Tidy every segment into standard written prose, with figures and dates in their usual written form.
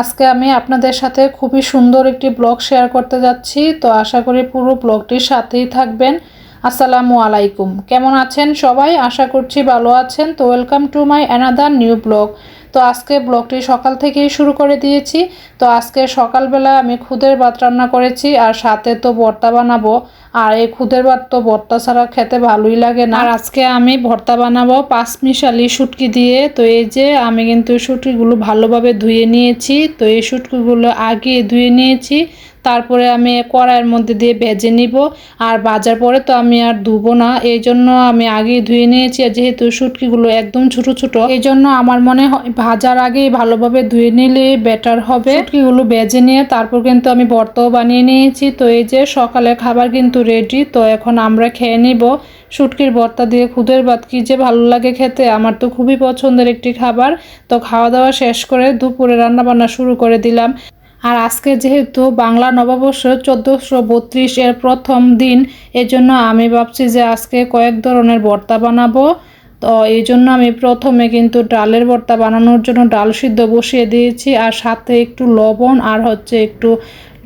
আজকে আমি আপনাদের সাথে খুবই সুন্দর একটি ব্লগ শেয়ার করতে যাচ্ছি। তো আশা করি পুরো ব্লগটির সাথেই থাকবেন। আসসালামু আলাইকুম, কেমন আছেন সবাই? আশা করছি ভালো আছেন। তো welcome to my another new blog. তো আজকে ব্লগটি সকাল থেকেই শুরু করে দিয়েছি। তো আজকে সকালবেলা আমি খুদের ভাত রান্না করেছি আর সাথে তো ভর্তা বানাবো। আর এই খুদের ভাত তো ভর্তা ছাড়া খেতে ভালোই লাগে না। আর আজকে আমি ভর্তা বানাবো পাঁচমিশালি শুটকি দিয়ে। তো এই যে আমি কিন্তু শুটকিগুলো ভালোভাবে ধুয়ে নিয়েছি। তো এই শুটকিগুলো আগে ধুয়ে নিয়েছি, তারপরে আমি কড়াইয়ের মধ্যে দিয়ে ভেজে নিব। আর ভাজার পরে তো আমি আর ধুবো না, এই জন্য আমি আগেই ধুয়ে নিয়েছি। আর যেহেতু শুটকিগুলো একদম ছোট ছোট, এই জন্য আমার মনে হয় ভাজার আগেই ভালোভাবে ধুয়ে নিলে বেটার হবে। শুটকিগুলো ভেজে নিয়ে তারপর কিন্তু আমি ভর্তাও বানিয়ে নিয়েছি। তো এই যে সকালের খাবার কিন্তু রেডি। তো এখন আমরা খেয়ে নিব। শুটকির ভর্তা দিয়ে খুদের ভাত কি যে ভালো লাগে খেতে, আমার তো খুবই পছন্দের একটি খাবার। তো খাওয়া দাওয়া শেষ করে দুপুরে রান্নাবান্না শুরু করে দিলাম। আর আজকে যেহেতু বাংলা নববর্ষ 1432 এর প্রথম দিন, এজন্য আমি ভাবছি যে আজকে কয়েক ধরনের ভর্তা বানাবো। তো এই জন্য আমি প্রথমে কিন্তু ডালের ভর্তা বানানোর জন্য ডাল সিদ্ধ বসিয়ে দিয়েছি। আর সাথে একটু লবণ আর একটু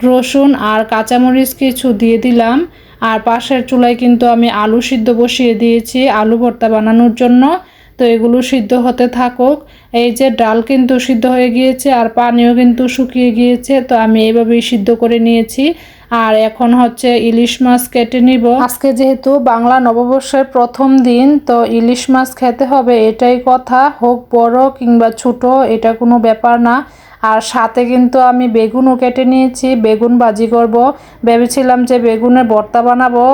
রসুন আর কাঁচামরিচ কিছু দিয়ে দিলাম। আর পাশের চুলায় কিন্তু আমি আলু সিদ্ধ বসিয়ে দিয়েছি আলু ভর্তা বানানোর জন্য। তো এগুলো সিদ্ধ হতে থাকুক। এই যে ডাল কিন্তু সিদ্ধ হয়ে গিয়েছে আর পানিও কিন্তু শুকিয়ে গিয়েছে। তো আমি এইভাবেই সিদ্ধ করে নিয়েছি। আর এখন ইলিশ মাছ কেটে নিব। আজকে যেহেতু বাংলা নববর্ষের প্রথম দিন, তো ইলিশ মাছ খেতে হবে এটাই কথা, হোক বড় কিংবা ছোট এটা কোনো ব্যাপার না। আর সাথে কিন্তু আমি বেগুনও কেটে নিয়েছি, বেগুন ভাজি করব। ভেবেছিলাম যে বেগুনের ভর্তা বানাবো,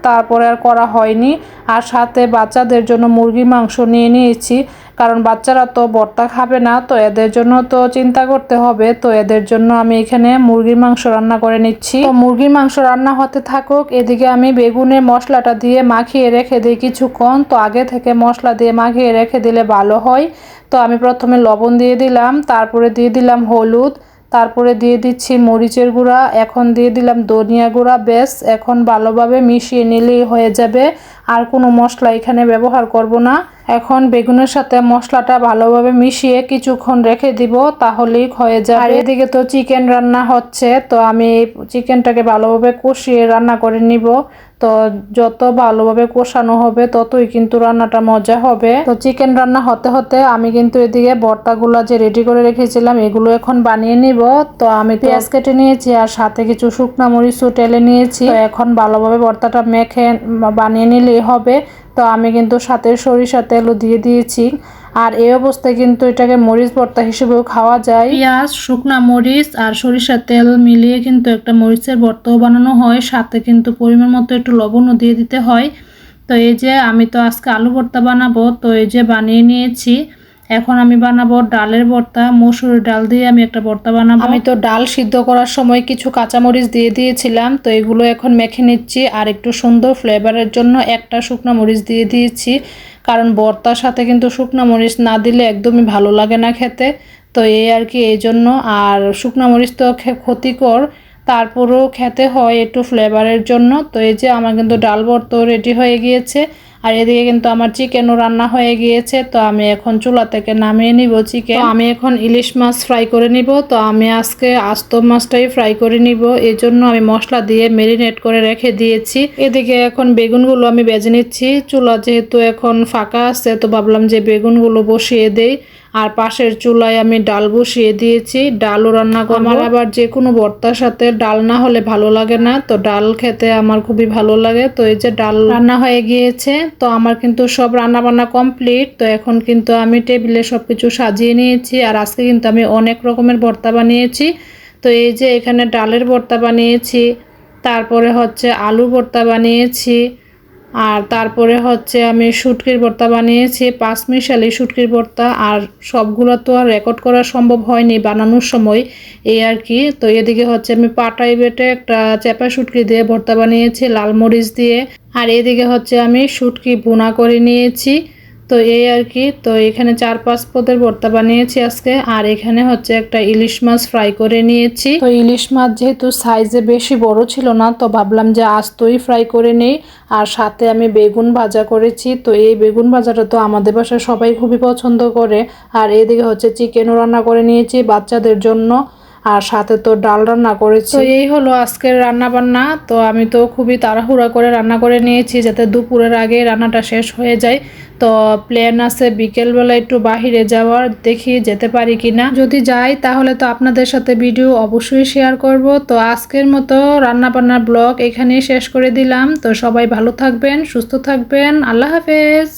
তারপরে আর করা হয়নি। আর সাথে বাচ্চাদের জন্য মুরগির মাংস নিয়ে নিয়েছি, কারণ বাচ্চারা তো ভর্তা খাবে না। তো এদের জন্য তো চিন্তা করতে হবে। তো এদের জন্য আমি এখানে মুরগির মাংস রান্না করে নিচ্ছি। তো মুরগির মাংস রান্না হতে থাকুক, এদিকে আমি বেগুনের মশলাটা দিয়ে মাখিয়ে রেখে দিই কিছুক্ষণ। তো আগে থেকে মশলা দিয়ে মাখিয়ে রেখে দিলে ভালো হয়। তো আমি প্রথমে লবণ দিয়ে দিলাম, তারপরে দিয়ে দিলাম হলুদ, তারপরে দিয়ে দিচ্ছি মরিচের গুঁড়া, এখন দিয়ে দিলাম ধনিয়া গুঁড়া। বেশ, এখন ভালোভাবে মিশিয়ে নিলেই হয়ে যাবে। আর কোনো মশলা এখানে ব্যবহার করব না। এখন বেগুনের সাথে মশলাটা ভালোভাবে মিশিয়ে কিছুক্ষণ রেখে দিব, তাহলেই হয়ে যাবে। আর এদিকে তো চিকেন রান্না হচ্ছে। তো আমি চিকেনটাকে ভালোভাবে কষিয়ে রান্না করে নিব। তো যত ভালোভাবে কষানো হবে ততই কিন্তু রান্নাটা মজা হবে। তো চিকেন রান্না হতে হতে আমি কিন্তু এদিকে ভর্তাগুলো যে রেডি করে রেখেছিলাম এগুলো এখন বানিয়ে নিব। তো আমি পেঁয়াজ কেটে নিয়েছি আর সাথে কিছু শুকনো মরিচও টেলে নিয়েছি। তো এখন ভালোভাবে ভর্তাটা মেখে বানিয়ে নিলেই হবে। তো আমি কিন্তু সাথে সরিষা তেলও দিয়ে দিয়েছি। আর এই অবস্থায় কিন্তু এটাকে মরিচ ভর্তা হিসেবেও খাওয়া যায়। পেঁয়াজ, শুকনা মরিচ আর সরিষার তেল মিলিয়ে কিন্তু একটা মরিচের ভর্তাও বানানো হয়। সাথে কিন্তু পরিমাণ মতো একটু লবণও দিয়ে দিতে হয়। তো এই যে আমি তো আজকে আলু ভর্তা বানাবো, তো এই যে বানিয়ে নিয়েছি। এখন আমি বানাবো ডালের ভর্তা, মসুর ডাল দিয়ে আমি একটা ভর্তা বানাবো। আমি তো ডাল সিদ্ধ করার সময় কিছু কাঁচামরিচ দিয়ে দিয়েছিলাম। তো এগুলো এখন মেখে নিচ্ছি। আর একটু সুন্দর ফ্লেভারের জন্য একটা শুকনো মরিচ দিয়ে দিয়েছি, কারণ ভর্তার সাথে কিন্তু শুকনো মরিচ না দিলে একদমই ভালো লাগে না খেতে। তো এই আর কি, এই জন্য। আর শুকনো মরিচ তো ক্ষতিকর, তারপরেও খেতে হয় একটু ফ্লেভারের জন্য। তো এই যে আমার কিন্তু ডাল ভর্তা রেডি হয়ে গিয়েছে। আর এদিকে কিন্তু আমার চিকেনও রান্না হয়ে গিয়েছে। তো আমি এখন চুলা থেকে নামিয়ে নিব চিকেন। আমি এখন ইলিশ মাছ ফ্রাই করে নিব। তো আমি আজকে আস্ত মাছটাই ফ্রাই করে নিব, এই জন্য আমি মশলা দিয়ে মেরিনেট করে রেখে দিয়েছি। এদিকে এখন বেগুনগুলো আমি ভেজে নিচ্ছি। চুলা যেহেতু এখন ফাঁকা আছে, তো ভাবলাম যে বেগুনগুলো বসিয়ে দেই। আর পাশের চুলায় আমি ডাল বসিয়ে দিয়েছি, ডালও রান্না করব। আমার আবার যে কোনো ভর্তার সাথে ডাল না হলে ভালো লাগে না। তো ডাল খেতে আমার খুবই ভালো লাগে। তো এই যে ডাল রান্না হয়ে গিয়েছে। তো আমার কিন্তু সব রান্না বান্না কমপ্লিট। তো এখন কিন্তু আমি টেবিলে সবকিছু সাজিয়ে নিয়েছি। আর আজকে কিন্তু আমি অনেক রকমের ভর্তা বানিয়েছি। তো এই যে এখানে ডালের ভর্তা বানিয়েছি, তারপরে আলু ভর্তা বানিয়েছি, আর তারপরে আমি শুটকির ভর্তা বানিয়েছি, পাঁচমিশালি শুটকির ভর্তা। আর সবগুলো তো আর রেকর্ড করা সম্ভব হয়নি বানানোর সময়, এই আর কি। তো এদিকে আমি পাটাই বেটে একটা চেপা শুটকি দিয়ে ভর্তা বানিয়েছি লাল মরিচ দিয়ে। আর এদিকে আমি শুটকি ভুনা করে নিয়েছি। তো তো এই আর কি। তো এখানে 4-5 পদের ভর্তা বানিয়েছি আজকে। আর এখানে হচ্ছে একটা ইলিশ মাছ ফ্রাই করে নিয়েছি। তো ইলিশ মাছ যেহেতু সাইজে বেশি বড় ছিল না, তো ভাবলাম যে আস্তই ফ্রাই করে নেই। আর সাথে আমি বেগুন ভাজা করেছি। তো এই বেগুন ভাজাটা তো আমাদের বাসায় সবাই খুবই পছন্দ করে। আর এদিকে হচ্ছে চিকেনও রান্না করে নিয়েছি বাচ্চাদের জন্য। আর সাথে তো ডাল রান্না করেছি। তো এই হলো আজকের রান্না বান্না। তো আমি তো খুবই তাড়াহুড়া করে রান্না করে নিয়েছি যাতে দুপুরের আগে রান্নাটা শেষ হয়ে যায়। তো প্ল্যান আছে বিকেলবেলা একটু বাহিরে যাওয়ার, দেখি যেতে পারি কিনা। যদি যাই তাহলে তো আপনাদের সাথে ভিডিও অবশ্যই শেয়ার করব। তো আজকের মতো রান্না বান্নার ব্লগ এখানেই শেষ করে দিলাম। তো সবাই ভালো থাকবেন, সুস্থ থাকবেন। আল্লাহ হাফেজ।